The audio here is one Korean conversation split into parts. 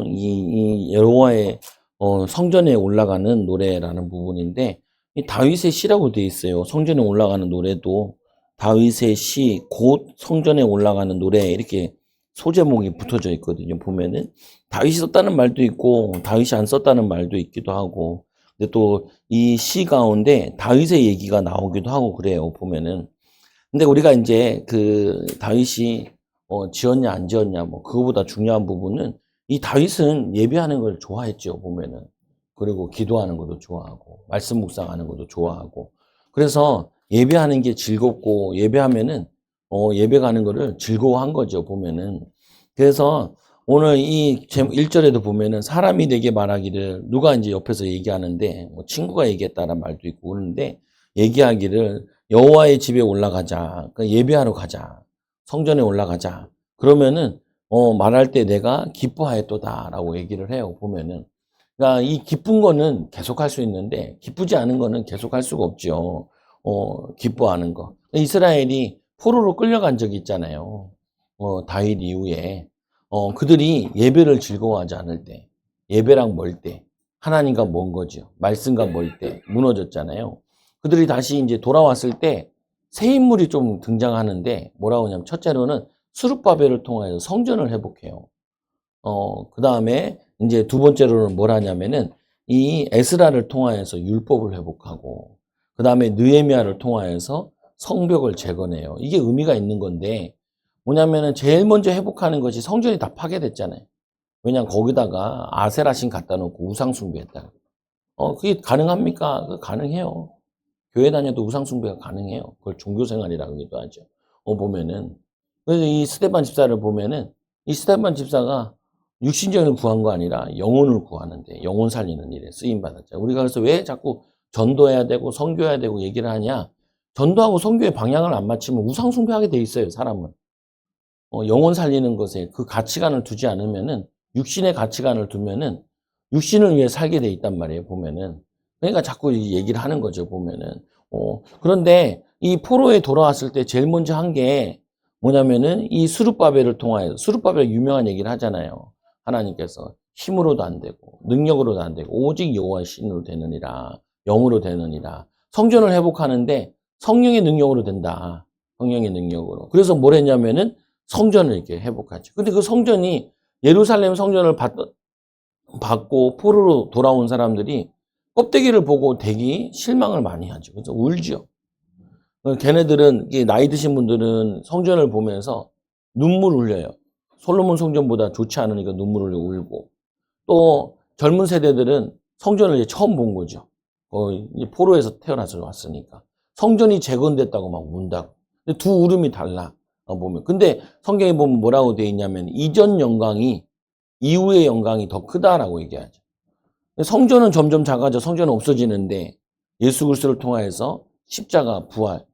이 여호와의 성전에 올라가는 노래라는 부분인데, 이 다윗의 시라고 되어 있어요. 성전에 올라가는 노래도 다윗의 시, 곧 성전에 올라가는 노래, 이렇게 소제목이 붙어져 있거든요. 보면은 다윗이 썼다는 말도 있고 다윗이 안 썼다는 말도 있기도 하고, 근데 또 이 시 가운데 다윗의 얘기가 나오기도 하고 그래요. 보면은. 근데 우리가 이제 그 다윗이 지었냐 안 지었냐, 뭐 그거보다 중요한 부분은, 이 다윗은 예배하는 걸 좋아했죠. 보면은. 그리고 기도하는 것도 좋아하고 말씀 묵상하는 것도 좋아하고, 그래서 예배하는 게 즐겁고, 예배하면은 예배 가는 거를 즐거워한 거죠. 보면은. 그래서 오늘 이 1절에도 보면은, 사람이 내게 말하기를, 누가 이제 옆에서 얘기하는데, 뭐 친구가 얘기했다는 말도 있고 그러는데, 얘기하기를 여호와의 집에 올라가자. 그러니까 예배하러 가자. 성전에 올라가자. 그러면은 말할 때 내가 기뻐하였도다라고 얘기를 해요. 보면은. 그러니까 이 기쁜 거는 계속할 수 있는데 기쁘지 않은 거는 계속할 수가 없죠. 기뻐하는 거. 이스라엘이 포로로 끌려간 적이 있잖아요. 다윗 이후에. 그들이 예배를 즐거워하지 않을 때, 예배랑 멀 때, 하나님과 먼 거죠. 말씀과 멀 때 무너졌잖아요. 그들이 다시 이제 돌아왔을 때 새 인물이 좀 등장하는데, 뭐라고 하냐면, 첫째로는 스룹바벨을 통하여 성전을 회복해요. 그 다음에 이제 두 번째로는 뭘 하냐면은, 이 에스라를 통하여서 율법을 회복하고, 그 다음에 느헤미야를 통하여서 성벽을 재건해요. 이게 의미가 있는 건데, 뭐냐면은 제일 먼저 회복하는 것이, 성전이 다 파괴됐잖아요. 왜냐면 거기다가 아세라신 갖다 놓고 우상 숭배했다. 그게 가능합니까? 그거 가능해요. 교회 다녀도 우상 숭배가 가능해요. 그걸 종교 생활이라고 하기도 하죠. 보면은. 그래서 이 스데반 집사를 보면은, 이 스데반 집사가 육신전을 구한 거 아니라 영혼을 구하는데, 영혼 살리는 일에 쓰임 받았죠. 우리가 그래서 왜 자꾸 전도해야 되고 선교해야 되고 얘기를 하냐? 전도하고 선교의 방향을 안 맞추면 우상 숭배하게 돼 있어요, 사람은. 영혼 살리는 것에 그 가치관을 두지 않으면은, 육신의 가치관을 두면은 육신을 위해 살게 돼 있단 말이에요, 보면은. 그러니까 자꾸 이 얘기를 하는 거죠, 보면은. 그런데 이 포로에 돌아왔을 때 제일 먼저 한 게 뭐냐면은, 이 스룹바벨을 통하여, 스룹바벨 유명한 얘기를 하잖아요. 하나님께서 힘으로도 안 되고 능력으로도 안 되고 오직 여호와의 신으로 되느니라, 영으로 되느니라. 성전을 회복하는데 성령의 능력으로 된다. 성령의 능력으로. 그래서 뭘 했냐면은 성전을 이렇게 회복하죠. 근데 그 성전이, 예루살렘 성전을 받고 포로로 돌아온 사람들이 껍데기를 보고 되게 실망을 많이 하죠. 그래서 울죠. 걔네들은, 나이 드신 분들은 성전을 보면서 눈물 흘려요. 솔로몬 성전보다 좋지 않으니까 눈물 흘려 울고, 또 젊은 세대들은 성전을 이제 처음 본 거죠. 포로에서 태어나서 왔으니까 성전이 재건됐다고 막 운다고. 근데 두 울음이 달라. 보면. 근데 성경에 보면 뭐라고 되어 있냐면, 이전 영광이 이후의 영광이 더 크다라고 얘기하죠. 성전은 점점 작아져, 성전은 없어지는데, 예수 그리스도를 통하여서 십자가, 부활,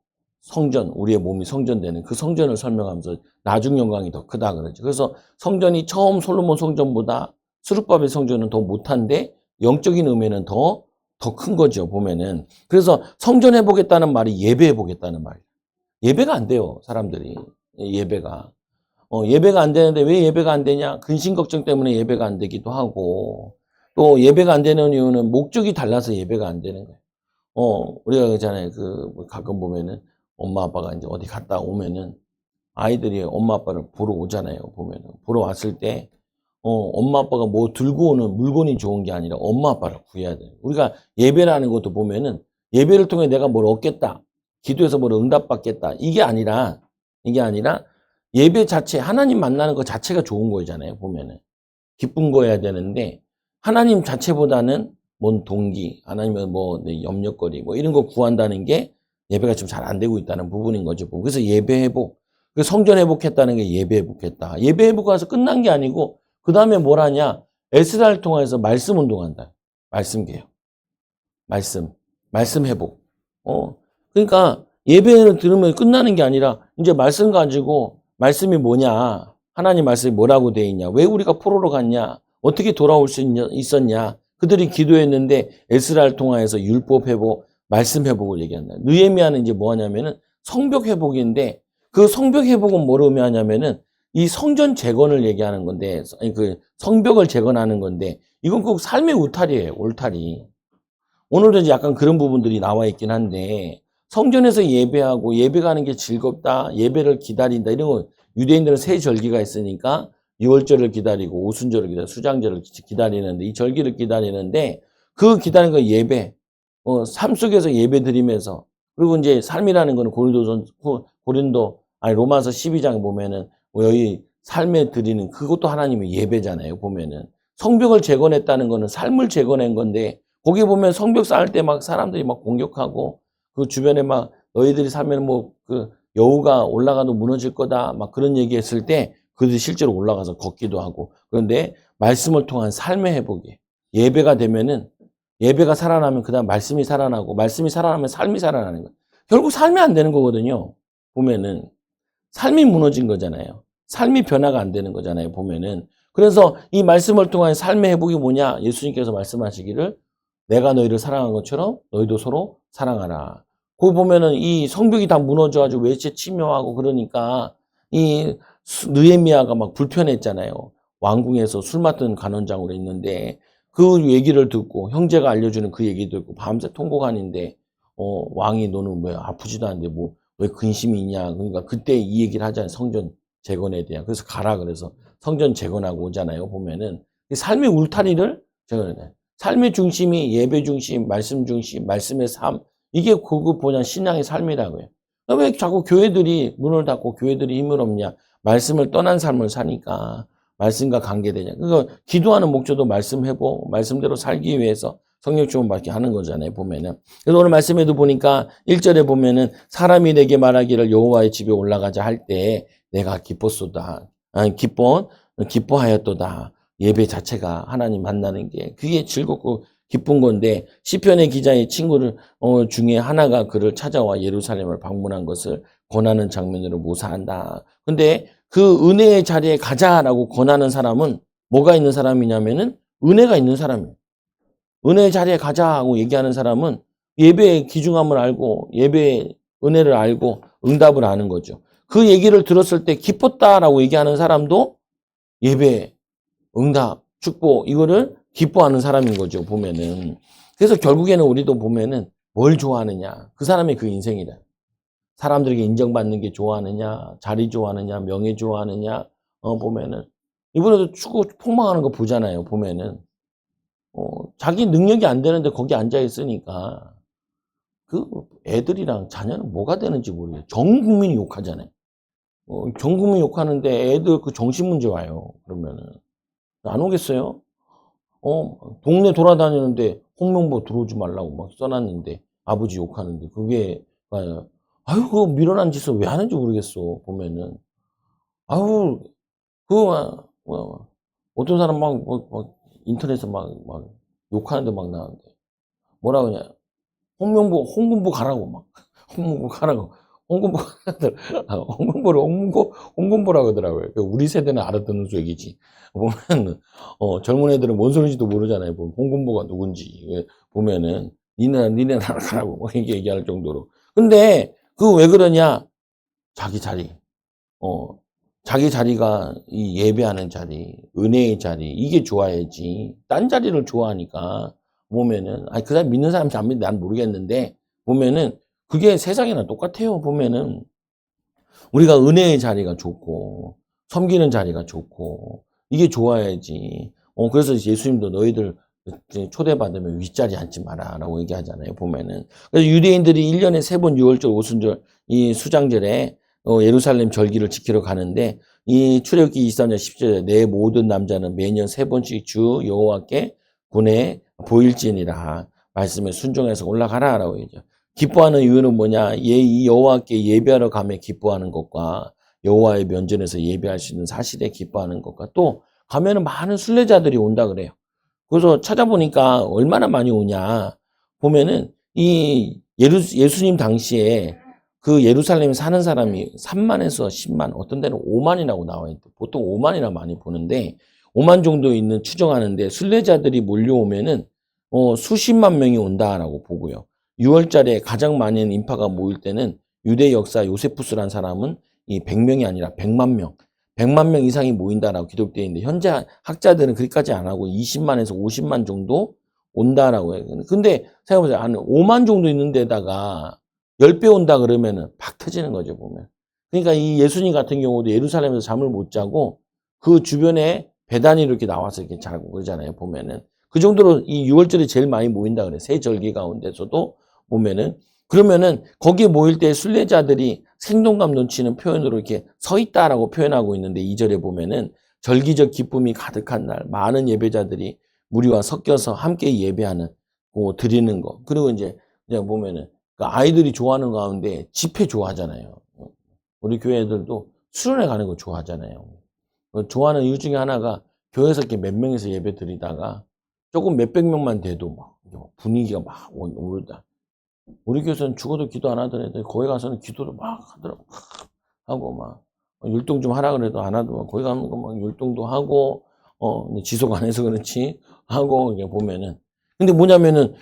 성전, 우리의 몸이 성전되는 그 성전을 설명하면서 나중 영광이 더 크다 그러죠. 그래서 성전이 처음 솔로몬 성전보다 스룹바벨 성전은 더 못한데, 영적인 의미는 더 큰 거죠, 보면은. 그래서 성전 해보겠다는 말이 예배 해보겠다는 말이에요. 예배가 안 돼요, 사람들이. 예배가 안 되는데, 왜 예배가 안 되냐? 근심 걱정 때문에 예배가 안 되기도 하고, 또 예배가 안 되는 이유는 목적이 달라서 예배가 안 되는 거예요. 우리가 그러잖아요. 가끔 보면은 엄마 아빠가 이제 어디 갔다 오면은 아이들이 엄마 아빠를 보러 오잖아요. 보면은. 보러 왔을 때, 엄마 아빠가 뭐 들고 오는 물건이 좋은 게 아니라 엄마 아빠를 구해야 돼요. 우리가 예배라는 것도 보면은, 예배를 통해 내가 뭘 얻겠다, 기도해서 뭘 응답받겠다, 이게 아니라 예배 자체, 하나님 만나는 것 자체가 좋은 거잖아요. 보면은. 기쁜 거여야 되는데, 하나님 자체보다는 뭔 동기, 하나님은 뭐 염려거리, 뭐 이런 거 구한다는 게 예배가 지금 잘 안 되고 있다는 부분인 거죠. 그래서 예배 회복, 성전 회복했다는 게 예배 회복했다. 예배 회복해서 끝난 게 아니고, 그 다음에 뭘 하냐? 에스라를 통해서 말씀 운동한다. 말씀 개혁, 말씀 회복. 그러니까 예배를 들으면 끝나는 게 아니라, 이제 말씀 가지고, 말씀이 뭐냐? 하나님 말씀이 뭐라고 되어 있냐? 왜 우리가 포로로 갔냐? 어떻게 돌아올 수 있었냐? 그들이 기도했는데 에스라를 통하여서 율법 회복, 말씀 회복을 얘기한다. 느헤미야는 이제 뭐 하냐면은 성벽 회복인데, 그 성벽 회복은 뭘 의미하냐면은 이 성전 재건을 얘기하는 건데, 아니, 그 성벽을 재건하는 건데, 이건 꼭 삶의 울타리예요, 울타리. 오늘도 이제 약간 그런 부분들이 나와 있긴 한데, 성전에서 예배하고 예배 가는 게 즐겁다, 예배를 기다린다, 이런 거, 유대인들은 세 절기가 있으니까, 유월절을 기다리고, 오순절을 기다리고, 수장절을 기다리는데, 이 절기를 기다리는데, 그 기다리는 거 예배, 삶 속에서 예배 드리면서, 그리고 이제 삶이라는 거는 아니, 로마서 12장 보면은, 여기 삶에 드리는 그것도 하나님의 예배잖아요, 보면은. 성벽을 재건했다는 거는 삶을 재건한 건데, 거기 보면 성벽 쌓을 때 막 사람들이 막 공격하고, 그 주변에 막 너희들이 살면 뭐 그 여우가 올라가도 무너질 거다, 막 그런 얘기했을 때, 그들이 실제로 올라가서 걷기도 하고. 그런데 말씀을 통한 삶의 회복이, 예배가 되면은, 예배가 살아나면 그다음 말씀이 살아나고, 말씀이 살아나면 삶이 살아나는 거예요. 결국 삶이 안 되는 거거든요. 보면은 삶이 무너진 거잖아요. 삶이 변화가 안 되는 거잖아요. 보면은. 그래서 이 말씀을 통한 삶의 회복이 뭐냐? 예수님께서 말씀하시기를 내가 너희를 사랑한 것처럼 너희도 서로 사랑하라. 거기 보면은 이 성벽이 다 무너져가지고 외채 침묘하고 그러니까 이 느헤미야가 막 불편했잖아요. 왕궁에서 술 맡은 간원장으로 있는데 그 얘기를 듣고 형제가 알려주는 그 얘기 듣고 밤새 통곡하는데 왕이 너는 왜 아프지도 않은데 뭐 왜 근심이 있냐. 그러니까 그때 이 얘기를 하잖아요. 성전 재건에 대한. 그래서 가라 그래서 성전 재건하고 오잖아요. 보면은 삶의 울타리를 재건해야 돼. 삶의 중심이 예배 중심, 말씀 중심, 말씀의 삶. 이게 그거 뭐냐 신앙의 삶이라고요. 왜 자꾸 교회들이 문을 닫고 교회들이 힘을 없냐. 말씀을 떠난 삶을 사니까 말씀과 관계되냐. 그러니까 기도하는 목적도 말씀 회복, 말씀대로 살기 위해서 성령 주문 받게 하는 거잖아요, 보면은. 그래서 오늘 말씀에도 보니까 1절에 보면은 사람이 내게 말하기를 여호와의 집에 올라가자 할 때 내가 기뻤소다. 아니, 기뻐하였도다. 예배 자체가 하나님 만나는 게 그게 즐겁고 기쁜 건데 시편의 기자의 친구를 중에 하나가 그를 찾아와 예루살렘을 방문한 것을 권하는 장면으로 묘사한다. 근데 그 은혜의 자리에 가자라고 권하는 사람은 뭐가 있는 사람이냐면은 은혜가 있는 사람이에요. 은혜의 자리에 가자고 얘기하는 사람은 예배의 귀중함을 알고 예배의 은혜를 알고 응답을 아는 거죠. 그 얘기를 들었을 때 기뻤다라고 얘기하는 사람도 예배, 응답, 축복 이거를 기뻐하는 사람인 거죠. 보면은. 그래서 결국에는 우리도 보면은 뭘 좋아하느냐. 그 사람의 그 인생이다. 사람들에게 인정받는 게 좋아하느냐, 자리 좋아하느냐, 명예 좋아하느냐, 보면은 이번에도 축구 폭망하는 거 보잖아요. 보면은 자기 능력이 안 되는데 거기 앉아 있으니까 그 애들이랑 자녀는 뭐가 되는지 모르겠어요. 전 국민이 욕하잖아요. 전 국민이 욕하는데 애들 그 정신 문제 와요. 그러면은 안 오겠어요? 동네 돌아다니는데 홍명보 들어오지 말라고 막 써놨는데 아버지 욕하는데 그게 아유 그거 미련한 짓을 왜 하는지 모르겠어. 보면은 아유 그거 어떤 사람 막 인터넷에 막 욕하는데 막 나오는데 뭐라 그러냐 홍문보 가라고 막 홍문보 가라고 홍문보 홍문보라고 하더라고요. 우리 세대는 알아듣는 얘기지. 보면 젊은 애들은 뭔 소리인지도 모르잖아요. 보면 홍문보가 누군지 보면은 니네 나라 가라고 막 이렇게 얘기할 정도로. 근데 그 왜 그러냐? 자기 자리. 자기 자리가 이 예배하는 자리, 은혜의 자리, 이게 좋아야지. 딴 자리를 좋아하니까 보면은, 아니, 그 사람 믿는 사람인지 안 믿는지 난 모르겠는데, 보면은, 그게 세상이랑 똑같아요. 보면은, 우리가 은혜의 자리가 좋고, 섬기는 자리가 좋고, 이게 좋아야지. 그래서 예수님도 너희들 초대받으면 윗자리 앉지 마라. 라고 얘기하잖아요. 보면은. 그래서 유대인들이 1년에 3번 유월절, 오순절, 이 수장절에 예루살렘 절기를 지키러 가는데 이 출애굽기 23년 10절에 내 모든 남자는 매년 3번씩 주 여호와께 군에 보일지니라 말씀에 순종해서 올라가라라고 얘기죠. 기뻐하는 이유는 뭐냐? 이 여호와께 예배하러 가면 기뻐하는 것과 여호와의 면전에서 예배할 수 있는 사실에 기뻐하는 것과 또 가면은 많은 순례자들이 온다 그래요. 그래서 찾아보니까 얼마나 많이 오냐 보면은 이 예수님 당시에 그 예루살렘에 사는 사람이 3만에서 10만, 어떤 데는 5만이라고 나와 있대. 보통 5만이나 많이 보는데 5만 정도 있는 추정하는데 순례자들이 몰려오면은 수십만 명이 온다라고 보고요. 6월달에 가장 많은 인파가 모일 때는 유대 역사 요세푸스란 사람은 이 100명이 아니라 100만 명, 100만 명 이상이 모인다라고 기록되어 있는데 현재 학자들은 그렇게까지 안 하고 20만에서 50만 정도 온다라고 해요. 근데 생각해보세요. 한 5만 정도 있는 데다가 10배 온다 그러면은 팍 터지는 거죠, 보면. 그러니까 이 예수님 같은 경우도 예루살렘에서 잠을 못 자고 그 주변에 배단이 이렇게 나와서 이렇게 자고 그러잖아요, 보면은. 그 정도로 이 6월절이 제일 많이 모인다 그래요. 세 절기 가운데서도 보면은. 그러면은 거기에 모일 때 순례자들이 생동감 넘치는 표현으로 이렇게 서 있다라고 표현하고 있는데 2절에 보면은 절기적 기쁨이 가득한 날 많은 예배자들이 무리와 섞여서 함께 예배하는 드리는 거. 그리고 이제 보면은 그 아이들이 좋아하는 가운데 집회 좋아하잖아요. 우리 교회 애들도 수련회 가는 거 좋아하잖아요. 좋아하는 이유 중에 하나가 교회에서 이렇게 몇 명에서 예배 드리다가 조금 몇백 명만 돼도 막 분위기가 막 오르다. 우리 교회에서는 죽어도 기도 안 하더라도 거기 가서는 기도를 막 하더라고. 하고 막 율동 좀 하라 그래도 안 하더만 거기 가면 막 율동도 하고 지속 안 해서 그렇지 하고 이게 보면은 근데 뭐냐면은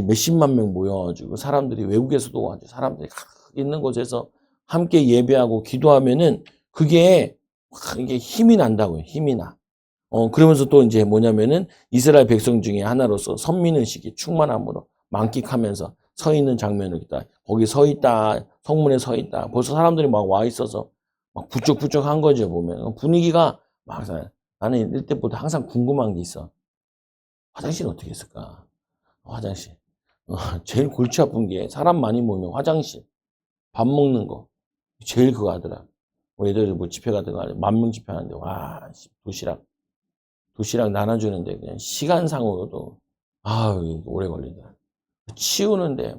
몇십만 명 모여가지고 사람들이 외국에서도 와가지고 사람들이 있는 곳에서 함께 예배하고 기도하면은 그게 이게 힘이 난다고요. 힘이 나. 그러면서 또 이제 뭐냐면은 이스라엘 백성 중에 하나로서 선민의식이 충만함으로 만끽하면서 서 있는 장면을 있다. 거기 서 있다. 성문에 서 있다. 벌써 사람들이 막 와 있어서 막 부쩍부쩍 한 거죠, 보면. 분위기가 막, 나는 이때부터 항상 궁금한 게 있어. 화장실은 어떻게 했을까? 화장실. 제일 골치 아픈 게 사람 많이 모이면 화장실, 밥 먹는 거. 제일 그거 하더라. 우리 애들이 뭐 집회 가든가 10,000명 집회 하는데, 와, 도시락 나눠주는데 그냥 시간상으로도, 오래 걸리더라. 치우는데,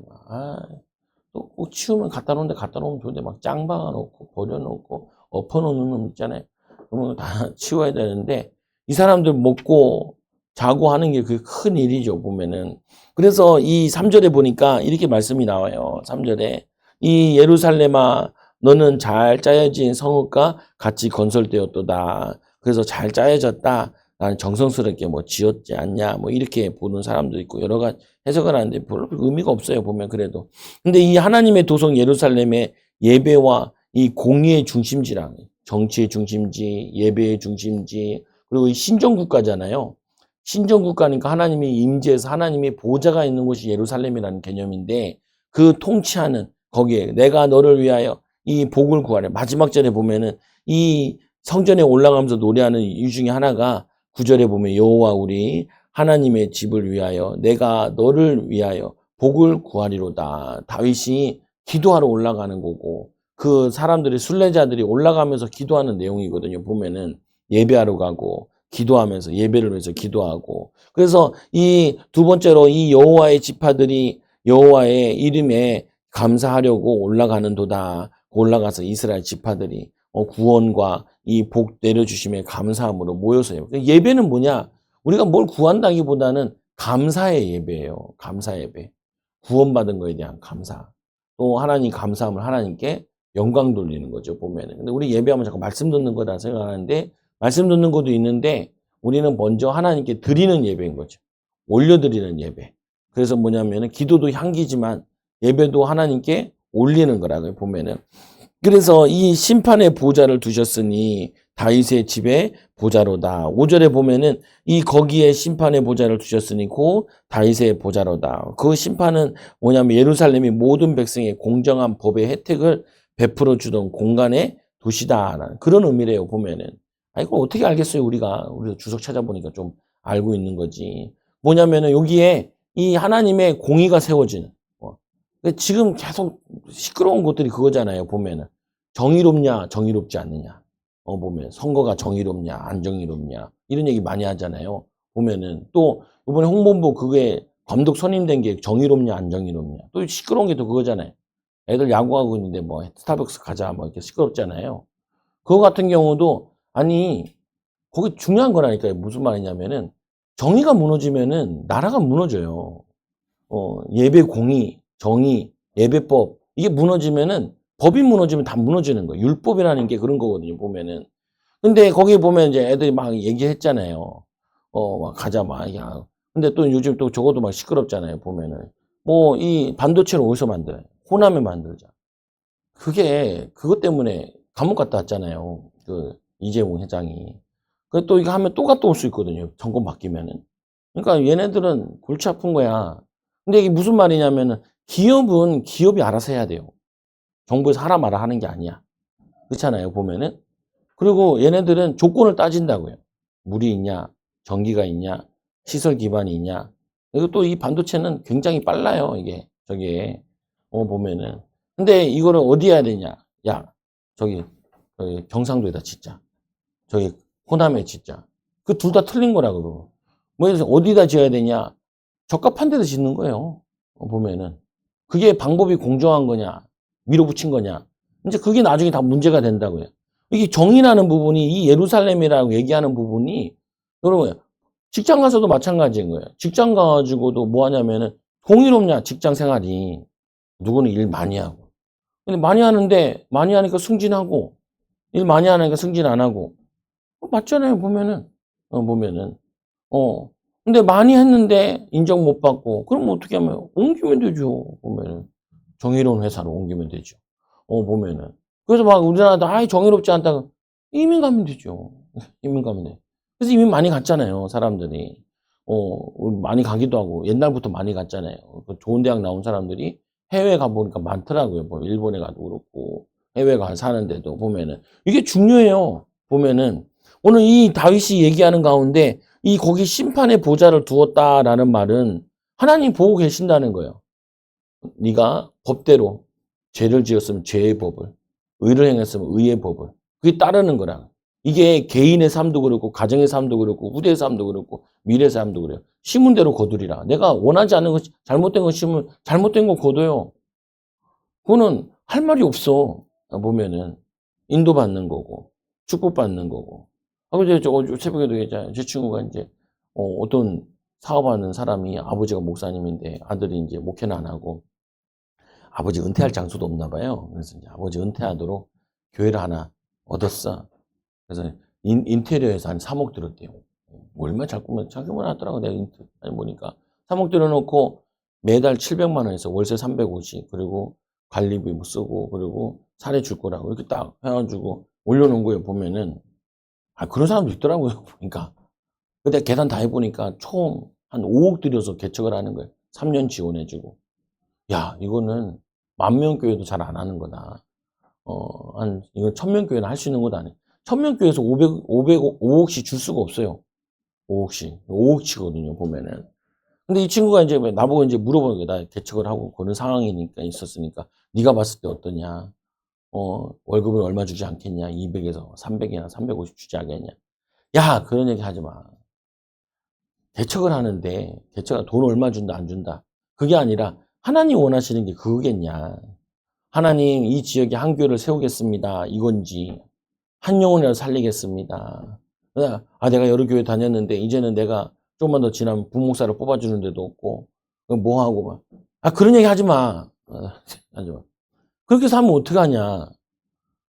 또 꼭 치우면 갖다 놓으면 좋은데 막 짱 박아놓고 버려놓고 엎어놓는 놈 있잖아요. 그러면 다 치워야 되는데 이 사람들 먹고 자고 하는 게 그게 큰 일이죠, 보면은. 그래서 이 3절에 보니까 이렇게 말씀이 나와요. 3절에 이 예루살렘아 너는 잘 짜여진 성읍과 같이 건설되었도다. 그래서 잘 짜여졌다. 나는 정성스럽게 뭐 지었지 않냐 뭐 이렇게 보는 사람도 있고 여러 가지 해석을 하는데 별로 의미가 없어요, 보면. 그래도 근데 이 하나님의 도성 예루살렘의 예배와 이 공의의 중심지랑 정치의 중심지, 예배의 중심지, 그리고 이 신정국가잖아요. 신정국가니까 하나님이 임재해서 하나님의 보좌가 있는 곳이 예루살렘이라는 개념인데 그 통치하는 거기에 내가 너를 위하여 이 복을 구하래. 마지막 절에 보면은 이 성전에 올라가면서 노래하는 이유 중에 하나가 9절에 보면 여호와 우리 하나님의 집을 위하여 내가 너를 위하여 복을 구하리로다. 다윗이 기도하러 올라가는 거고 그 사람들이 순례자들이 올라가면서 기도하는 내용이거든요. 보면은 예배하러 가고 기도하면서 예배를 위해서 기도하고 그래서 이 두 번째로 이 여호와의 지파들이 여호와의 이름에 감사하려고 올라가는 도다. 올라가서 이스라엘 지파들이 구원과 이 복 내려주심에 감사함으로 모여서요. 예배는 뭐냐? 우리가 뭘 구한다기보다는 감사의 예배예요. 감사 예배. 구원받은 거에 대한 감사. 또 하나님 감사함을 하나님께 영광 돌리는 거죠, 보면은. 근데 우리 예배하면 자꾸 말씀 듣는 거다 생각하는데 말씀 듣는 것도 있는데 우리는 먼저 하나님께 드리는 예배인 거죠. 올려드리는 예배. 그래서 뭐냐면은 기도도 향기지만 예배도 하나님께 올리는 거라고요, 보면은. 그래서 이 심판의 보좌를 두셨으니 다윗의 집에 보좌로다. 5절에 보면은 이 거기에 심판의 보좌를 두셨으니 고 다윗의 보좌로다. 그 심판은 뭐냐면 예루살렘이 모든 백성의 공정한 법의 혜택을 베풀어 주던 공간의 도시다. 그런 의미래요, 보면은. 이걸 어떻게 알겠어요, 우리가 주석 찾아보니까 좀 알고 있는 거지. 뭐냐면은 여기에 이 하나님의 공의가 세워지는. 지금 계속 시끄러운 것들이 그거잖아요, 보면은. 정의롭냐, 정의롭지 않느냐. 보면 선거가 정의롭냐, 안 정의롭냐. 이런 얘기 많이 하잖아요. 보면은 또 이번에 홍보부 그게 감독 선임된 게 정의롭냐, 안 정의롭냐. 또 시끄러운 게 또 그거잖아요. 애들 야구하고 있는데 뭐 스타벅스 가자 뭐 이렇게 시끄럽잖아요. 그거 같은 경우도 아니 거기 중요한 거라니까요. 무슨 말이냐면은 정의가 무너지면은 나라가 무너져요. 예배 공의, 정의, 예배법 이게 무너지면은 법이 무너지면 다 무너지는 거예요. 율법이라는 게 그런 거거든요, 보면은. 근데 거기 보면 이제 애들이 막 얘기했잖아요. 막 가자, 막. 야. 근데 또 요즘 또 저것도 막 시끄럽잖아요, 보면은. 뭐, 이 반도체를 어디서 만들어요? 호남에 만들자. 그게, 그것 때문에 감옥 갔다 왔잖아요. 이재용 회장이. 또 이거 하면 또 갔다 올 수 있거든요. 정권 바뀌면은. 그러니까 얘네들은 골치 아픈 거야. 근데 이게 무슨 말이냐면은 기업은 기업이 알아서 해야 돼요. 정부에서 하라 마라 하는 게 아니야. 그렇잖아요, 보면은. 그리고 얘네들은 조건을 따진다고요. 물이 있냐, 전기가 있냐, 시설 기반이 있냐. 그리고 또 이 반도체는 굉장히 빨라요, 이게. 저게. 보면은. 근데 이거를 어디 해야 되냐. 야, 저기 경상도에다 짓자. 저기 호남에 짓자. 그 둘 다 틀린 거라고. 뭐 예를 들어서 어디다 지어야 되냐. 적합한 데다 짓는 거예요. 보면은. 그게 방법이 공정한 거냐, 밀어붙인 거냐. 이제 그게 나중에 다 문제가 된다고요. 이게 정의라는 부분이 이 예루살렘이라고 얘기하는 부분이 여러분 직장 가서도 마찬가지인 거예요. 직장 가가지고도 뭐 하냐면은 공의롭냐 직장 생활이. 누구는 일 많이 하고. 근데 많이 하는데 많이 하니까 승진하고 일 많이 하니까 승진 안 하고. 맞잖아요, 보면은. 보면은. 근데 많이 했는데 인정 못 받고, 그럼 어떻게 하면 옮기면 되죠, 보면은. 정의로운 회사로 옮기면 되죠. 보면은. 그래서 막 우리나라도, 아이, 정의롭지 않다. 이민 가면 되죠. 이민 가면 돼. 그래서 이민 많이 갔잖아요, 사람들이. 많이 가기도 하고, 옛날부터 많이 갔잖아요. 좋은 대학 나온 사람들이 해외 가보니까 많더라고요. 뭐, 일본에 가도 그렇고, 해외 가 사는데도 보면은. 이게 중요해요, 보면은. 오늘 이 다윗이 얘기하는 가운데 이 거기 심판의 보좌를 두었다라는 말은 하나님 보고 계신다는 거예요. 네가 법대로 죄를 지었으면 죄의 법을, 의를 행했으면 의의 법을. 그게 따르는 거라. 이게 개인의 삶도 그렇고 가정의 삶도 그렇고 후대의 삶도 그렇고 미래의 삶도 그래요. 심은 대로 거두리라. 내가 원하지 않는 것, 잘못된 거 심으면 잘못된 거 거둬요. 그거는 할 말이 없어. 보면은 인도받는 거고 축복받는 거고. 근데 저 새벽에도 얘기했잖아요. 제 친구가 이제 어떤 사업하는 사람이 아버지가 목사님인데 아들이 이제 목회는 안 하고 아버지 은퇴할 장소도 없나 봐요. 그래서 이제 아버지 은퇴하도록 교회를 하나 얻었어. 그래서 인테리어에서 한 3억 들었대요. 뭐 얼마 자꾸만 하더라고. 내가 보니까 3억 들어놓고 매달 700만 원에서 월세 350 그리고 관리비 뭐 쓰고 그리고 사례 줄 거라고 이렇게 딱 해가지고 올려놓은 거예요. 보면은 그런 사람도 있더라고요. 보니까. 근데 계산 다 해보니까 총 한 5억 들여서 개척을 하는 거예요. 3년 지원해주고. 야, 이거는 10,000명 교회도 잘 안 하는 거다. 이건 1,000명 교회는 할 수 있는 것도 아니에요. 1,000명 교회에서 5억씩 줄 수가 없어요. 5억씩. 5억치거든요, 보면은. 근데 이 친구가 이제 나보고 이제 물어보는 거야. 나 개척을 하고 그런 상황이니까 있었으니까. 네가 봤을 때 어떠냐? 월급은 얼마 주지 않겠냐? 200에서 300이나 350 주지 않겠냐? 야, 그런 얘기 하지 마. 개척을 하는데, 개척, 돈 얼마 준다, 안 준다. 그게 아니라, 하나님 원하시는 게 그거겠냐. 하나님, 이 지역에 한 교회를 세우겠습니다. 이건지, 한 영혼이라도 살리겠습니다. 내가 여러 교회 다녔는데, 이제는 내가 조금만 더 지나면 부목사를 뽑아주는 데도 없고, 뭐 하고 막. 그런 얘기 하지 마. 하지 마. 그렇게 살면 어떡하냐.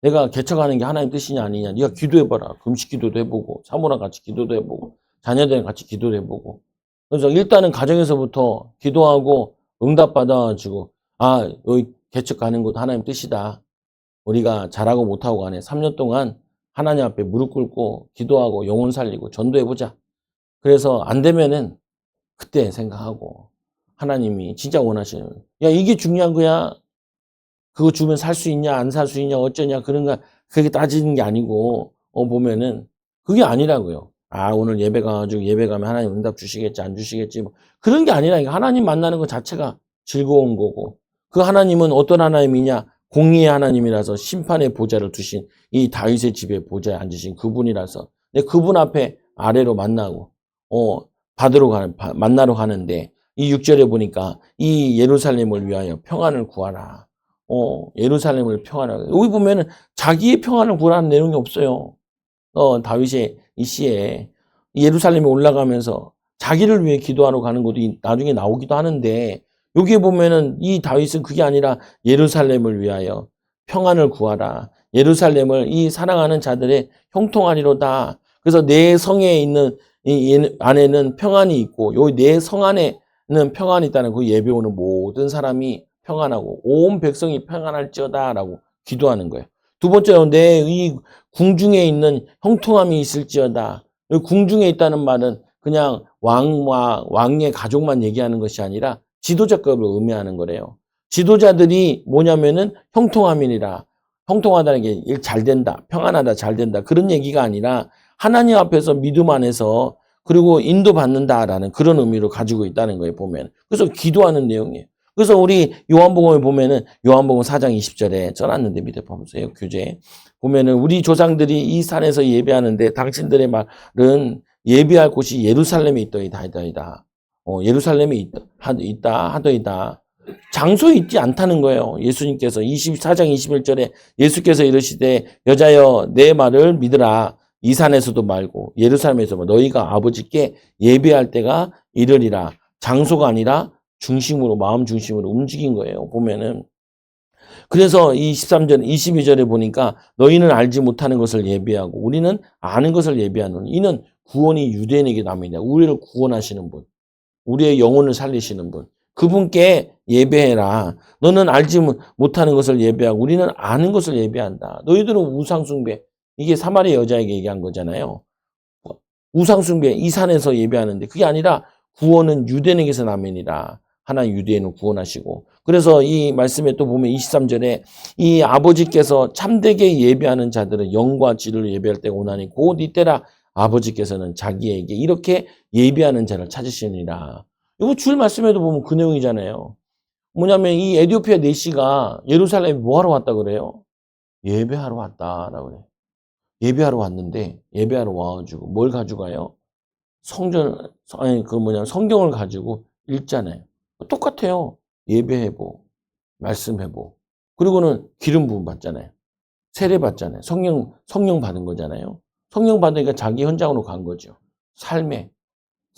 내가 개척하는 게 하나님 뜻이냐 아니냐. 네가 기도해봐라. 금식 기도도 해보고 사모랑 같이 기도도 해보고 자녀들이랑 같이 기도도 해보고. 그래서 일단은 가정에서부터 기도하고 응답 받아가지고 여기 개척 가는 것도 하나님 뜻이다. 우리가 잘하고 못하고 간에 3년 동안 하나님 앞에 무릎 꿇고 기도하고 영혼 살리고 전도해보자. 그래서 안 되면은 그때 생각하고 하나님이 진짜 원하시는 이게 중요한 거야. 그거 주면 살 수 있냐, 안 살 수 있냐, 어쩌냐, 그런가, 그게 따지는 게 아니고, 보면은, 그게 아니라고요. 오늘 예배 가가지고 예배 가면 하나님 응답 주시겠지, 안 주시겠지, 뭐. 그런 게 아니라, 하나님 만나는 것 자체가 즐거운 거고, 그 하나님은 어떤 하나님이냐, 공의의 하나님이라서 심판의 보좌를 두신 이 다윗의 집에 보좌에 앉으신 그분이라서, 그분 앞에 아래로 만나고, 만나러 가는데, 이 6절에 보니까 이 예루살렘을 위하여 평안을 구하라. 예루살렘을 평안하게. 여기 보면은 자기의 평안을 구하는 내용이 없어요. 다윗의 이 시에 예루살렘에 올라가면서 자기를 위해 기도하러 가는 것도 나중에 나오기도 하는데 여기에 보면은 이 다윗은 그게 아니라 예루살렘을 위하여 평안을 구하라. 예루살렘을 이 사랑하는 자들의 형통하리로다. 그래서 내 성에 있는 이 안에는 평안이 있고 여기 내 성 안에는 평안이 있다는 그 예배 오는 모든 사람이 평안하고 온 백성이 평안할지어다 라고 기도하는 거예요. 두 번째로 내 이 궁중에 있는 형통함이 있을지어다. 이 궁중에 있다는 말은 그냥 왕과 왕의 가족만 얘기하는 것이 아니라 지도자급을 의미하는 거래요. 지도자들이 뭐냐면은 형통함이니라. 형통하다는 게 일 잘 된다, 평안하다, 잘 된다. 그런 얘기가 아니라 하나님 앞에서 믿음 안에서 그리고 인도받는다라는 그런 의미로 가지고 있다는 거예요, 보면. 그래서 기도하는 내용이에요. 그래서 우리 요한복음을 보면은 요한복음 4장 20절에 써놨는데 밑에 보세요. 교재. 보면은 우리 조상들이 이 산에서 예배하는데 당신들의 말은 예배할 곳이 예루살렘에 있더이다. 예루살렘에 있다 하더이다. 장소에 있지 않다는 거예요. 예수님께서 24장 21절에 예수께서 이르시되 여자여 내 말을 믿으라. 이 산에서도 말고 예루살렘에서 너희가 아버지께 예배할 때가 이르리라. 장소가 아니라 중심으로 마음 중심으로 움직인 거예요. 보면은 그래서 이 13절 22절에 보니까 너희는 알지 못하는 것을 예배하고 우리는 아는 것을 예배하노니 이는 구원이 유대인에게 남이냐. 우리를 구원하시는 분. 우리의 영혼을 살리시는 분. 그분께 예배해라. 너는 알지 못하는 것을 예배하고 우리는 아는 것을 예배한다. 너희들은 우상숭배. 이게 사마리아 여자에게 얘기한 거잖아요. 우상숭배 이 산에서 예배하는데 그게 아니라 구원은 유대인에게서 남이니라. 하나님 유대인을 구원하시고 그래서 이 말씀에 또 보면 23절에 이 아버지께서 참되게 예배하는 자들은 영과 진리로 예배할 때가 오나니 곧 이때라 아버지께서는 자기에게 이렇게 예배하는 자를 찾으시니라. 이거 줄 말씀에도 보면 그 내용이잖아요. 뭐냐면 이 에티오피아 내시가 예루살렘에 뭐하러 왔다 그래요? 예배하러 왔다라고 그래요. 예배하러 왔는데 예배하러 와가지고 뭘 가져가요? 성경을 가지고 읽잖아요. 똑같아요. 예배해보, 말씀해보. 그리고는 기름 부음 받잖아요. 세례 받잖아요. 성령 받은 거잖아요. 성령 받으니까 자기 현장으로 간 거죠. 삶의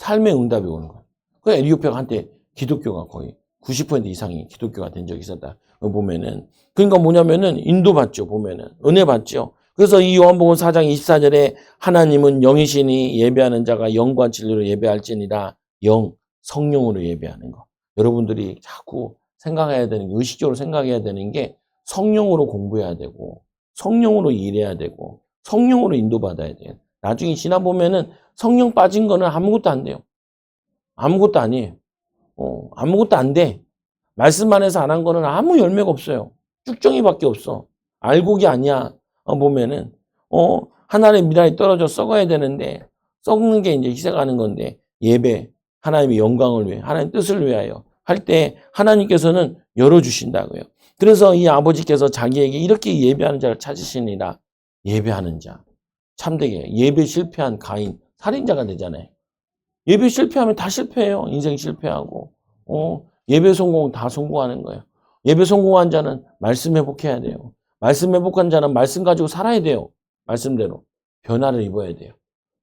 응답이 오는 거예요. 그 에티오피아가 한때 기독교가 거의 90% 이상이 기독교가 된 적이 있었다. 보면은. 그러니까 뭐냐면은 인도받죠. 보면은. 은혜 받죠. 그래서 이 요한복음 4장 24절에 하나님은 영이시니 예배하는 자가 영과 진리로 예배할지니라 성령으로 예배하는 거. 여러분들이 자꾸 생각해야 되는 게, 의식적으로 생각해야 되는 게 성령으로 공부해야 되고 성령으로 일해야 되고 성령으로 인도받아야 돼요. 나중에 지나 보면은 성령 빠진 거는 아무것도 안 돼요. 아무것도 아니에요. 아무것도 안 돼. 말씀 안에서 안 한 거는 아무 열매가 없어요. 쭉정이밖에 없어. 알곡이 아니야. 보면은 하나님의 미랄이 떨어져 썩어야 되는데 썩는 게 이제 희생하는 건데 예배, 하나님의 영광을 위해, 하나님의 뜻을 위하여 할 때 하나님께서는 열어주신다고요. 그래서 이 아버지께서 자기에게 이렇게 예배하는 자를 찾으시니라. 예배하는 자. 참되게 예배 실패한 가인, 살인자가 되잖아요. 예배 실패하면 다 실패해요. 인생 실패하고. 예배 성공 다 성공하는 거예요. 예배 성공한 자는 말씀 회복해야 돼요. 말씀 회복한 자는 말씀 가지고 살아야 돼요. 말씀대로. 변화를 입어야 돼요.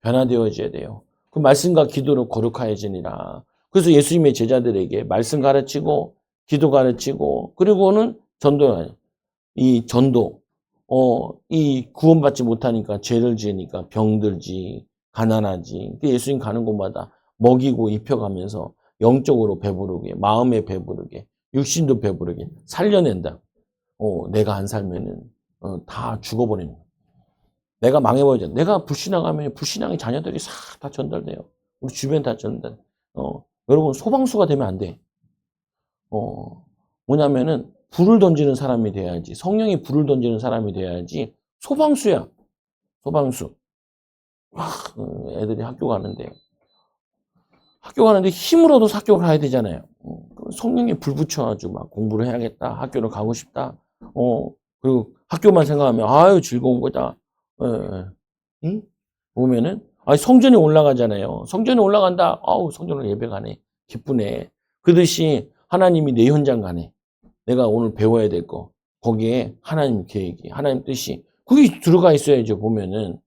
변화되어져야 돼요. 그 말씀과 기도로 거룩하여지니라. 그래서 예수님의 제자들에게 말씀 가르치고 기도 가르치고 그리고는 전도해요. 이 전도. 이 구원받지 못하니까 죄를 지으니까 병들지, 가난하지. 예수님 가는 곳마다 먹이고 입혀가면서 영적으로 배부르게, 마음에 배부르게, 육신도 배부르게 살려낸다. 내가 안 살면은 다 죽어버리는 거야. 내가 망해버리잖아. 내가 불신앙하면 불신앙의 자녀들이 싹 다 전달돼요. 우리 주변 다 전달. 여러분 소방수가 되면 안 돼. 뭐냐면은 불을 던지는 사람이 돼야지. 성령이 불을 던지는 사람이 돼야지. 소방수야. 소방수. 애들이 학교 가는데 힘으로도 학교를 가야 되잖아요. 성령이 불 붙여가지고 막 공부를 해야겠다. 학교를 가고 싶다. 그리고 학교만 생각하면 아유 즐거운 거다. 응? 보면은 성전에 올라가잖아요. 성전에 올라간다. 아우 성전으로 예배 가네. 기쁘네. 그듯이 하나님이 내 현장 가네. 내가 오늘 배워야 될 거. 거기에 하나님 계획이, 하나님 뜻이 그게 들어가 있어야죠. 보면은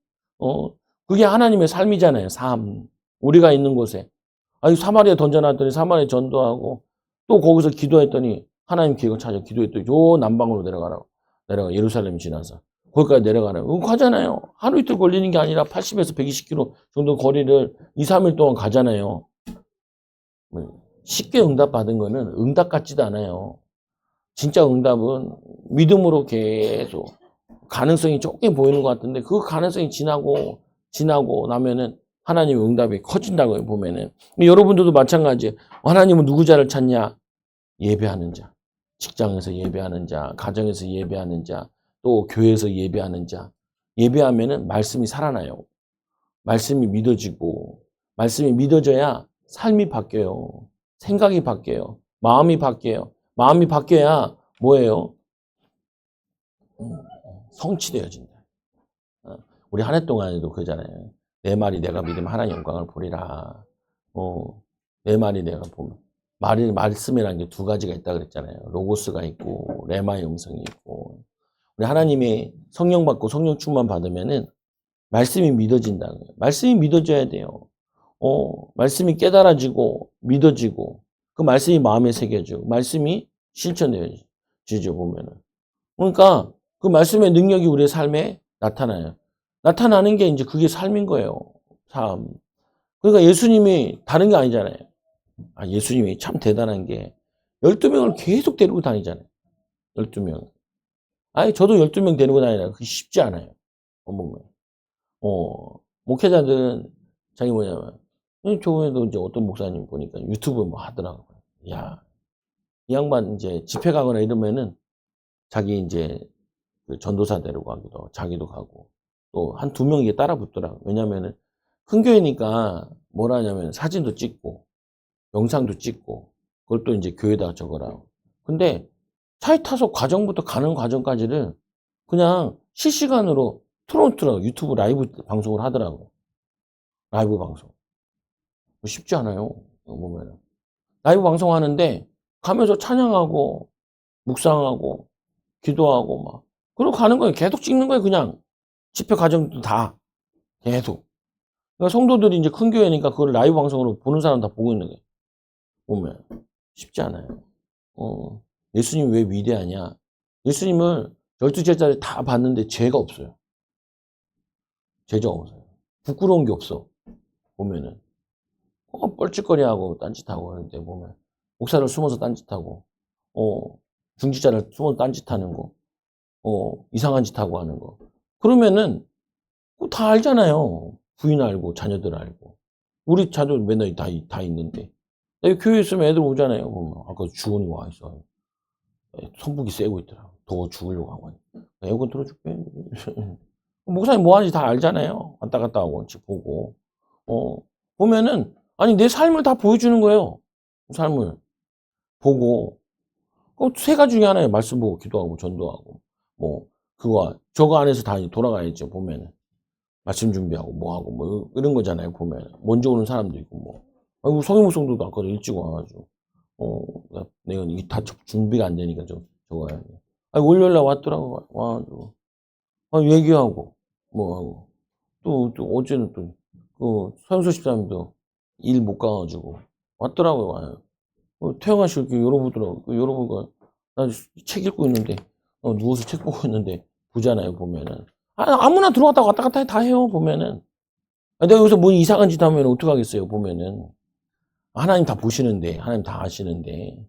그게 하나님의 삶이잖아요. 삶. 우리가 있는 곳에. 사마리아 던져놨더니 사마리아 전도하고 또 거기서 기도했더니 하나님 계획을 찾아 기도했더니 저 남방으로 내려가 예루살렘 지나서 거기까지 내려가라고 가잖아요. 하루 이틀 걸리는 게 아니라 80에서 120km 정도 거리를 2, 3일 동안 가잖아요. 쉽게 응답 받은 거는 응답 같지도 않아요. 진짜 응답은 믿음으로 계속 가능성이 조금 보이는 것 같은데 그 가능성이 지나고 나면은 하나님의 응답이 커진다고요, 보면은. 여러분들도 마찬가지예요. 하나님은 누구 자를 찾냐? 예배하는 자. 직장에서 예배하는 자, 가정에서 예배하는 자, 또 교회에서 예배하는 자. 예배하면은 말씀이 살아나요. 말씀이 믿어지고, 말씀이 믿어져야 삶이 바뀌어요. 생각이 바뀌어요. 마음이 바뀌어요. 마음이 바뀌어야 뭐예요? 성취되어진다. 우리 한 해 동안에도 그러잖아요. 내 말이 내가 믿으면 하나님 영광을 보리라. 내 말이 내가 보면. 말씀이라는 게 두 가지가 있다 그랬잖아요. 로고스가 있고, 레마의 음성이 있고. 우리 하나님의 성령 받고 성령 충만 받으면은 말씀이 믿어진다는 거예요. 말씀이 믿어져야 돼요. 말씀이 깨달아지고, 믿어지고, 그 말씀이 마음에 새겨지고, 말씀이 실천되어지죠, 보면은. 그러니까 그 말씀의 능력이 우리의 삶에 나타나요. 나타나는 게 이제 그게 삶인 거예요. 삶. 그러니까 예수님이 다른 게 아니잖아요. 예수님이 참 대단한 게 12명을 계속 데리고 다니잖아요. 12명. 저도 12명 데리고 다니라 그게 쉽지 않아요. 보면. 목회자들은 자기 뭐냐면 저번에도 이제 어떤 목사님 보니까 유튜브 뭐 하더라고요. 야, 이 양반 이제 집회 가거나 이러면은 자기 이제 그 전도사 데려가기도 자기도 가고 또 한 두 명 이게 따라 붙더라고요. 왜냐면은 큰 교회니까 뭐라 하냐면 사진도 찍고 영상도 찍고 그걸 또 이제 교회에다가 적으라고. 근데 차에 타서 과정부터 가는 과정까지를 그냥 실시간으로 틀어놓더라고요. 유튜브 라이브 방송을 하더라고요. 라이브 방송. 쉽지 않아요. 보면은. 라이브 방송하는데 가면서 찬양하고 묵상하고 기도하고 막 그러고 가는 거예요. 계속 찍는 거예요. 그냥 집회 과정도 다 계속. 그러니까 성도들이 이제 큰 교회니까 그걸 라이브 방송으로 보는 사람 다 보고 있는 거예요. 보면 쉽지 않아요. 예수님 왜 위대하냐? 예수님을 12제자를 다 봤는데 죄가 없어요. 죄가 없어요. 부끄러운 게 없어. 보면은 뻘짓거리하고 딴짓하고 하는데 보면 목사를 숨어서 딴짓하고 중지자를 숨어서 딴짓하는 거 이상한 짓 하고 하는 거 그러면은 다 알잖아요. 부인 알고 자녀들 알고 우리 자녀 맨날 다 있는데 내가 교회에 있으면 애들 오잖아요. 보면 아까 주원이 와 있어. 선풍기 쐬고 있더라. 더워 죽으려고 하고 에어컨 틀어줄게. 목사님 뭐 하는지 다 알잖아요. 왔다 갔다 하고 보고 보면은 아니 내 삶을 다 보여주는 거예요. 삶을 보고 세 가지 중에 하나예요. 말씀 보고 기도하고 전도하고 뭐 그거 저거 안에서 다 돌아가야죠. 보면은 말씀 준비하고 뭐하고 뭐 이런 거잖아요. 보면 먼저 오는 사람도 있고 뭐 성인무성도도 아까도 일찍 와가지고 내가 이게 다 준비가 안 되니까 저거 해야 돼. 월요일날 왔더라고 와가지고 얘기하고 뭐하고 또 어제는 또 그 서영수 집사님도 일 못 가가지고 왔더라고요. 와요. 태영아 씨 이렇게 열어보더라고. 열어보니까 나 책 읽고 있는데 누워서 책 보고 있는데 보잖아요. 보면은 아무나 들어왔다 왔다 갔다 다 해요. 보면은 내가 여기서 뭐 이상한 짓 하면 어떡하겠어요. 보면은 하나님 다 보시는데 하나님 다 아시는데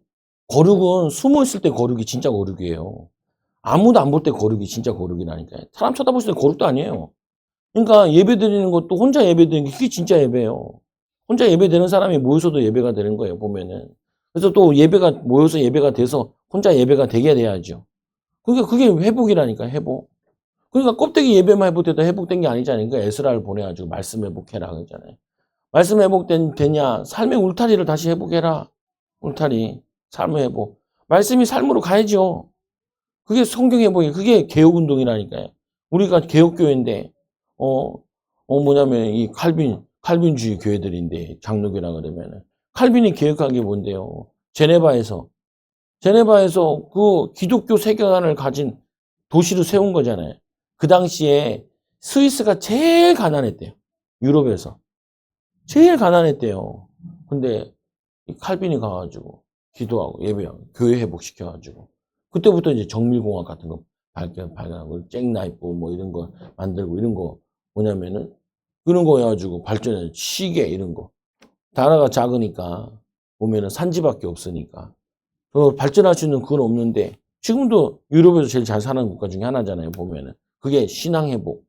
거룩은 숨어 있을 때 거룩이 진짜 거룩이에요. 아무도 안 볼 때 거룩이 진짜 거룩이라니까요. 사람 쳐다보실 때 거룩도 아니에요. 그러니까 예배 드리는 것도 혼자 예배 드리는 게 그게 진짜 예배예요. 혼자 예배 드리는 사람이 모여서도 예배가 되는 거예요. 보면은. 그래서 또 예배가 모여서 예배가 돼서 혼자 예배가 되게 돼야죠. 그러니까 그게 회복이라니까 회복. 그러니까 껍데기 예배만 회복돼도 회복된 게 아니잖아요. 그러니까 에스라를 보내가지고 말씀 회복해라 그러잖아요. 말씀 회복되냐? 삶의 울타리를 다시 회복해라. 울타리. 삶의 회복. 말씀이 삶으로 가야죠. 그게 성경 회복이 그게 개혁운동이라니까요. 우리가 개혁교회인데 뭐냐면 이 칼빈주의 교회들인데 장로교라 그러면은 칼빈이 개혁한 게 뭔데요? 제네바에서 그 기독교 세계관을 가진 도시를 세운 거잖아요. 그 당시에 스위스가 제일 가난했대요. 유럽에서. 제일 가난했대요. 근데 칼빈이 가가지고 기도하고 예배하고 교회 회복시켜가지고 그때부터 이제 정밀공학 같은 거 발견하고 잭나이프 뭐 이런 거 만들고 이런 거 뭐냐면은 그런 거 해가지고 발전해 시계 이런 거 나라가 작으니까 보면은 산지밖에 없으니까 발전할 수 있는 그건 없는데 지금도 유럽에서 제일 잘 사는 국가 중에 하나잖아요. 보면은 그게 신앙 회복,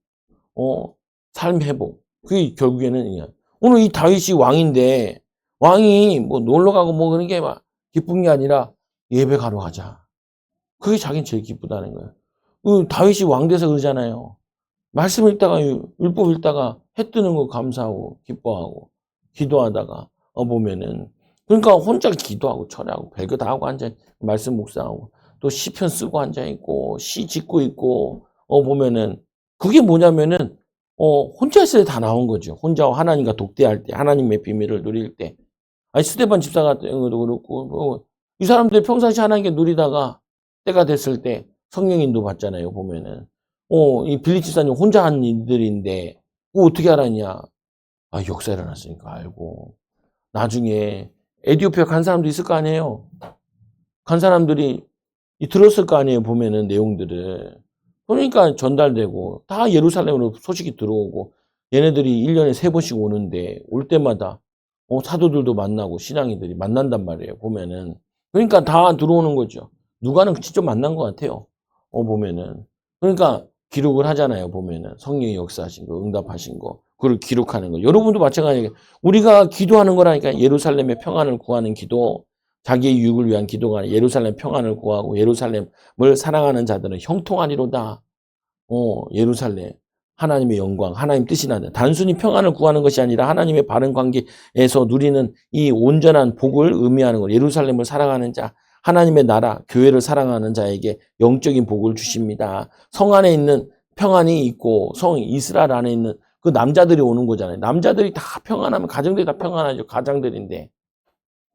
삶 회복. 그게 결국에는 그냥 오늘 이 다윗이 왕인데 왕이 뭐 놀러 가고 뭐 그런 게 막 기쁜 게 아니라 예배 가러 가자. 그게 자기는 제일 기쁘다는 거예요. 그 다윗이 왕 돼서 그러잖아요. 말씀 읽다가 율법 읽다가 해 뜨는 거 감사하고 기뻐하고 기도하다가 보면은 그러니까 혼자 기도하고 철회하고 별거 다 하고 앉아 말씀 묵상하고 또 시편 쓰고 앉아 있고 시 짓고 있고 보면은 그게 뭐냐면은 혼자 있을 때 다 나온 거죠. 혼자 하나님과 독대할 때 하나님의 비밀을 누릴 때 아니 스데반 집사 같은 경우도 그렇고 이 사람들 평상시 하나님께 누리다가 때가 됐을 때 성령 인도 받잖아요. 보면은 이 빌리 집사님 혼자 한 일들인데 그거 어떻게 알았냐? 아 역사 일어났으니까 알고 나중에 에티오피아 간 사람도 있을 거 아니에요. 간 사람들이 들었을 거 아니에요. 보면은 내용들을. 그러니까 전달되고 다 예루살렘으로 소식이 들어오고 얘네들이 1년에 3번씩 오는데 올 때마다 사도들도 만나고 신앙이들이 만난단 말이에요. 보면은. 그러니까 다 들어오는 거죠. 누가는 직접 만난 것 같아요. 보면은. 그러니까 기록을 하잖아요. 보면은 성령이 역사하신 거, 응답하신 거, 그걸 기록하는 거. 여러분도 마찬가지예요. 우리가 기도하는 거라니까 예루살렘의 평안을 구하는 기도, 자기의 유익을 위한 기도가 아니라 예루살렘 평안을 구하고 예루살렘을 사랑하는 자들은 형통하리로다. 예루살렘 하나님의 영광, 하나님 뜻이 나는 단순히 평안을 구하는 것이 아니라 하나님의 바른 관계에서 누리는 이 온전한 복을 의미하는 것. 예루살렘을 사랑하는 자, 하나님의 나라, 교회를 사랑하는 자에게 영적인 복을 주십니다. 성 안에 있는 평안이 있고 성 이스라엘 안에 있는 그 남자들이 오는 거잖아요. 남자들이 다 평안하면 가정들이 다 평안하죠. 가장들인데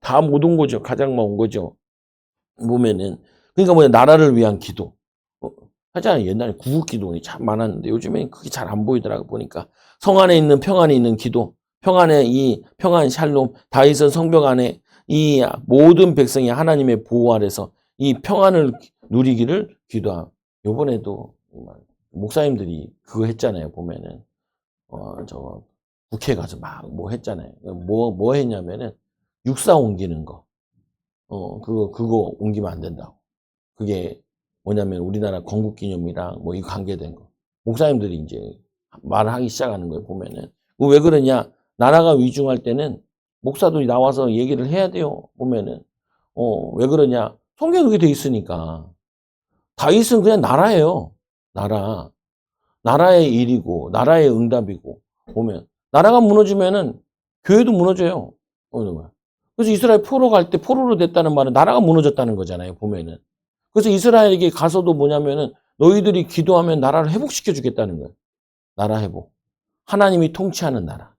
다 못 온 거죠. 가장만 온 거죠. 보면은 그러니까 뭐냐 나라를 위한 기도. 하잖아요. 옛날에 구국 기도가 참 많았는데 요즘엔 그게 잘 안 보이더라고 보니까 성 안에 있는 평안이 있는 기도, 평안의 이 평안 샬롬, 다윗은 성벽 안에 이 모든 백성이 하나님의 보호 아래서 이 평안을 누리기를 기도함. 요번에도 목사님들이 그거 했잖아요. 보면은 저 국회 가서 막 뭐 했잖아요. 뭐 했냐면은 육사 옮기는 거. 그거 옮기면 안 된다고. 그게 뭐냐면 우리나라 건국기념이랑 뭐 이 관계된 거. 목사님들이 이제 말을 하기 시작하는 거예요, 보면은. 왜 그러냐? 나라가 위중할 때는 목사들이 나와서 얘기를 해야 돼요, 보면은. 왜 그러냐? 성경에 그렇게 돼 있으니까. 다윗은 그냥 나라예요. 나라. 나라의 일이고, 나라의 응답이고, 보면. 나라가 무너지면은 교회도 무너져요. 그래서 이스라엘 포로 갈 때 포로로 됐다는 말은 나라가 무너졌다는 거잖아요, 보면은. 그래서 이스라엘에게 가서도 뭐냐면은 너희들이 기도하면 나라를 회복시켜 주겠다는 거예요. 나라 회복. 하나님이 통치하는 나라.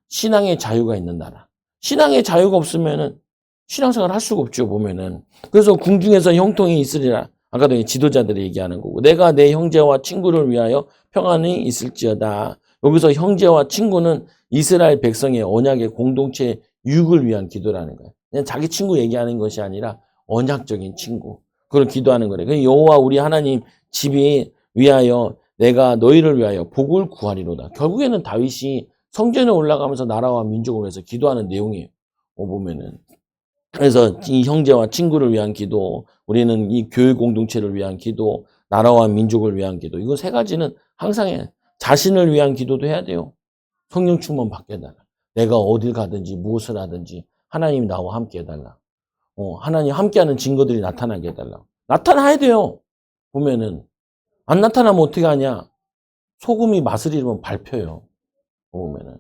신앙의 자유가 있는 나라. 신앙의 자유가 없으면은 신앙생활 할 수가 없죠, 보면은. 그래서 궁중에서 형통이 있으리라. 아까도 지도자들이 얘기하는 거고. 내가 내 형제와 친구를 위하여 평안이 있을지어다. 여기서 형제와 친구는 이스라엘 백성의 언약의 공동체 유익을 위한 기도라는 거예요. 그냥 자기 친구 얘기하는 것이 아니라 언약적인 친구. 그걸 기도하는 거래. 그 여호와 우리 하나님 집이 위하여 내가 너희를 위하여 복을 구하리로다. 결국에는 다윗이 성전에 올라가면서 나라와 민족을 위해서 기도하는 내용이에요. 보면은. 그래서 이 형제와 친구를 위한 기도, 우리는 이 교회 공동체를 위한 기도, 나라와 민족을 위한 기도. 이거 세 가지는 항상 해. 자신을 위한 기도도 해야 돼요. 성령 충만 받게 해달라. 내가 어딜 가든지 무엇을 하든지 하나님이 나와 함께 해달라. 하나님 함께하는 증거들이 나타나게 해달라. 나타나야 돼요. 보면은 안 나타나면 어떻게 하냐? 소금이 맛을 잃으면 밟혀요. 보면은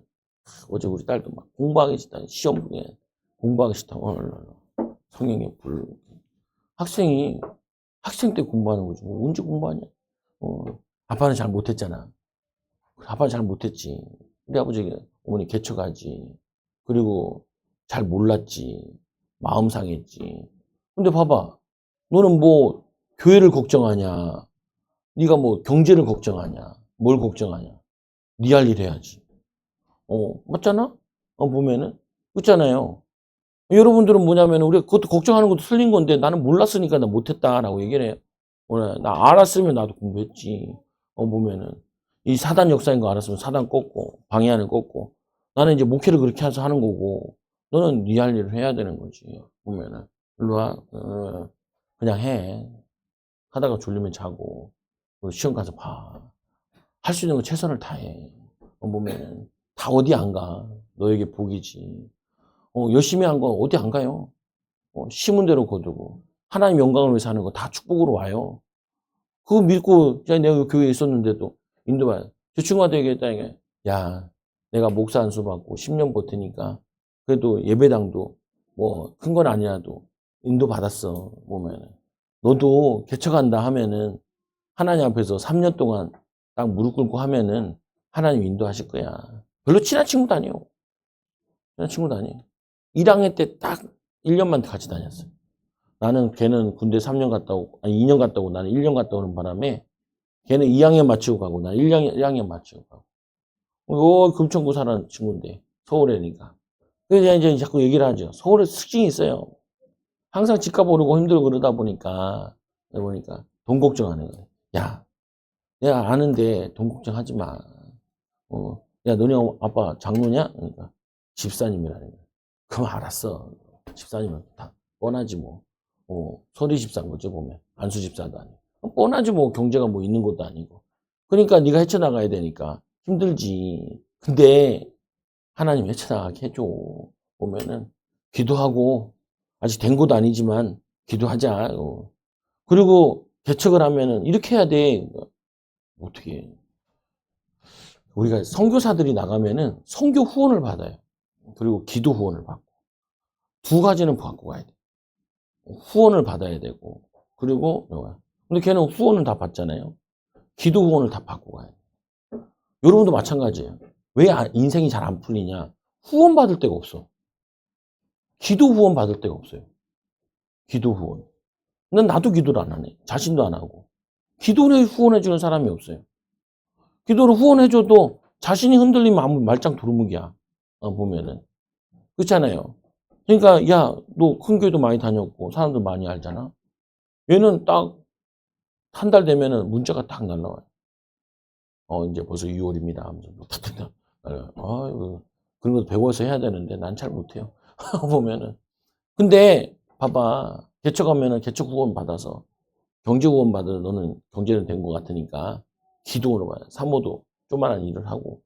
어제 우리 딸도 막 공부하기 싫다. 시험 중에 공부하기 싫다. 성령의 불. 학생이 학생 때 공부하는 거지. 뭐 언제 공부하냐? 아빠는 잘 못했잖아. 아빠는 잘 못했지. 우리 아버지 어머니 개척하지. 그리고 잘 몰랐지. 마음 상했지. 근데 봐봐. 너는 뭐 교회를 걱정하냐? 네가 뭐 경제를 걱정하냐? 뭘 걱정하냐? 네 할 일 해야지. 맞잖아? 보면은 그렇잖아요. 여러분들은 뭐냐면 우리가 그것도 걱정하는 것도 틀린 건데 나는 몰랐으니까 나 못했다라고 얘기를 해요. 나 알았으면 나도 공부했지. 보면은 이 사단 역사인 거 알았으면 사단 꺾고 방해하는 꺾고 나는 이제 목회를 그렇게 해서 하는 거고 너는 네 할 일을 해야 되는 거지. 보면은 일로 와. 그냥 해. 하다가 졸리면 자고 시험 가서 봐. 할 수 있는 거 최선을 다해. 보면 다 어디 안 가. 너에게 복이지. 열심히 한 거 어디 안 가요. 심은 대로 거두고 하나님 영광을 위해서 하는 거 다 축복으로 와요. 그거 믿고 내가 교회에 있었는데도 인도받아. 저 친구한테 얘기했다니까. 야, 내가 목사 안수 받고 10년 버티니까 그래도 예배당도 뭐 큰 건 아니라도 인도받았어. 보면은 너도 개척한다 하면은 하나님 앞에서 3년 동안 딱 무릎 꿇고 하면은 하나님 인도하실 거야. 별로 친한 친구도 아니에요. 친한 친구도 아니에요. 1학년 때 딱 1년만 같이 다녔어요. 나는 걔는 군대 3년 갔다 오고, 아니 2년 갔다 오고 나는 1년 갔다 오는 바람에 걔는 2학년 마치고 가고 나는 1학년 마치고 가고. 금천구 사는 친구인데 서울에니까. 그래서 이제 자꾸 얘기를 하죠. 서울에 특징이 있어요. 항상 집값 오르고 힘들고 그러다 보니까 돈 걱정하는 거예요. 야, 내가 아는데 돈 걱정하지 마. 야, 너네 아빠 장로냐? 그러니까 집사님이라는 거야. 그럼 알았어. 집사님은 다 뻔하지 뭐. 서리 집사인 거죠 보면. 안수 집사도 아니고. 뻔하지 뭐. 경제가 뭐 있는 것도 아니고. 그러니까 네가 헤쳐나가야 되니까 힘들지. 근데 하나님 헤쳐나가게 해줘. 보면은 기도하고 아직 된 것도 아니지만 기도하자. 그리고 개척을 하면은 이렇게 해야 돼. 어떻게 해. 우리가 선교사들이 나가면은 선교 후원을 받아요. 그리고 기도 후원을 받고. 두 가지는 받고 가야 돼. 후원을 받아야 되고. 그리고 근데 걔는 후원을 다 받잖아요. 기도 후원을 다 받고 가야 돼. 여러분도 마찬가지예요. 왜 인생이 잘 안 풀리냐? 후원 받을 데가 없어. 기도 후원 받을 데가 없어요. 기도 후원. 난 나도 기도를 안 하네. 자신도 안 하고. 기도를 후원해 주는 사람이 없어요. 기도를 후원해 줘도 자신이 흔들리면 아무 말짱 도루묵이야. 보면은. 그렇잖아요. 그러니까 야, 너 큰 교회도 많이 다녔고 사람들 많이 알잖아. 얘는 딱 한 달 되면은 문자가 딱 날라와요. 이제 벌써 6월입니다 하면서 그런 것도 배워서 해야 되는데 난 잘 못해요. 보면은. 근데 봐봐. 개척하면은 개척 후원 받아서 경제 후원 받아 너는 경제는 된 것 같으니까 기도로 봐요. 사모도 조그만한 일을 하고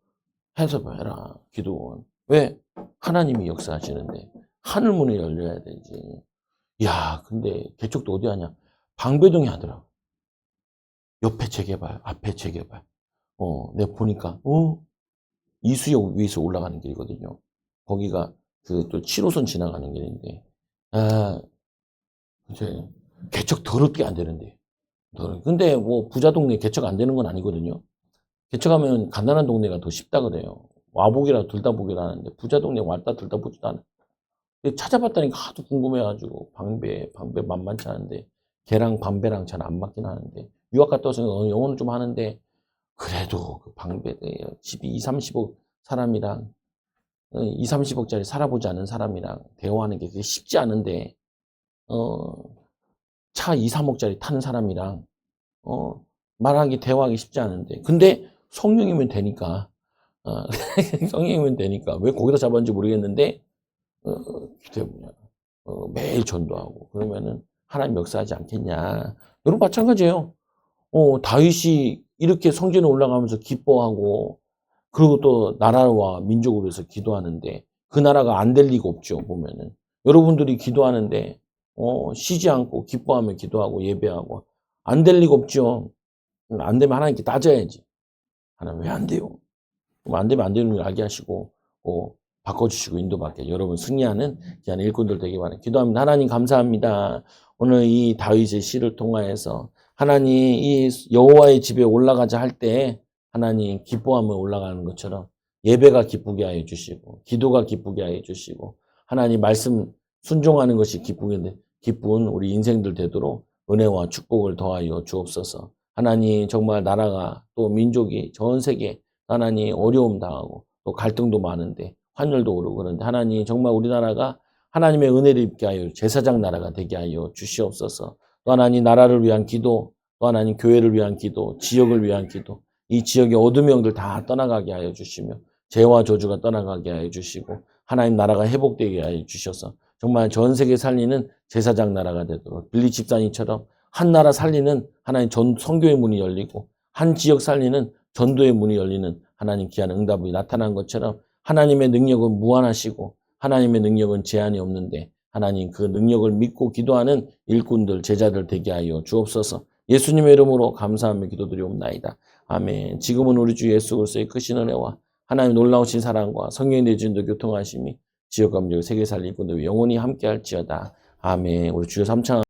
해서 해라. 기도 후원. 왜? 하나님이 역사하시는데 하늘 문이 열려야 되지. 야, 근데 개척도 어디 하냐? 방배동에 하더라고. 옆에 재개발, 앞에 재개발. 내가 보니까, 이수역 위에서 올라가는 길이거든요. 거기가 그 또 7호선 지나가는 길인데, 이제 개척 더럽게 안 되는데. 근데 뭐 부자 동네 개척 안 되는 건 아니거든요. 개척하면 가난한 동네가 더 쉽다 그래요. 와보기라 둘 다 보기라 하는데, 부자 동네 왔다 둘 다 보지도 않아. 찾아봤다니까 하도 궁금해가지고, 방배 만만치 않은데, 걔랑 방배랑 잘 안 맞긴 하는데, 유학 갔다 와서 영어는 좀 하는데, 그래도 그 방배 집이 2, 30억 사람이랑 2, 30억짜리 살아보지 않은 사람이랑 대화하는 게 그게 쉽지 않은데 차 2, 3억짜리 타는 사람이랑 말하기 대화하기 쉽지 않은데 근데 성령이면 되니까 성령이면 되니까 왜 거기다 잡았는지 모르겠는데 매일 전도하고 그러면은 하나님 역사하지 않겠냐. 여러분 마찬가지예요. 다윗이 이렇게 성전에 올라가면서 기뻐하고 그리고 또 나라와 민족을 위해서 기도하는데 그 나라가 안 될 리가 없죠. 보면은 여러분들이 기도하는데 쉬지 않고 기뻐하며 기도하고 예배하고 안 될 리가 없죠. 안 되면 하나님께 따져야지. 하나님 왜 안 돼요? 그럼 안 되면 안 되는 걸 알게 하시고 바꿔주시고 인도받게 여러분 승리하는 귀한 일꾼들 되기 바랍니다. 기도합니다. 하나님 감사합니다. 오늘 이 다윗의 시를 통하여서 하나님 이 여호와의 집에 올라가자 할 때 하나님 기뻐하며 올라가는 것처럼 예배가 기쁘게 하여 주시고 기도가 기쁘게 하여 주시고 하나님 말씀 순종하는 것이 기쁘게 기쁜 우리 인생들 되도록 은혜와 축복을 더하여 주옵소서. 하나님 정말 나라가 또 민족이 전 세계 하나님 어려움 당하고 또 갈등도 많은데 환율도 오르고 그런데 하나님 정말 우리나라가 하나님의 은혜를 입게 하여 제사장 나라가 되게 하여 주시옵소서. 또 하나님 나라를 위한 기도, 또 하나님 교회를 위한 기도, 지역을 위한 기도, 이 지역의 어둠의 영들 다 떠나가게 하여 주시며 죄와 저주가 떠나가게 하여 주시고 하나님 나라가 회복되게 하여 주셔서 정말 전 세계 살리는 제사장 나라가 되도록 빌리 집사님처럼 한 나라 살리는 하나님 전 선교의 문이 열리고 한 지역 살리는 전도의 문이 열리는 하나님 귀한 응답이 나타난 것처럼 하나님의 능력은 무한하시고 하나님의 능력은 제한이 없는데 하나님 그 능력을 믿고 기도하는 일꾼들, 제자들 되게 하여 주옵소서. 예수님의 이름으로 감사하며 기도드리옵나이다. 아멘. 지금은 우리 주 예수 그리스도의 크신 은혜와 하나님 놀라우신 사랑과 성령의 내주인도 교통하심이 지역감정 세계살리 일꾼들 영원히 함께할지어다. 아멘. 우리 주여 삼창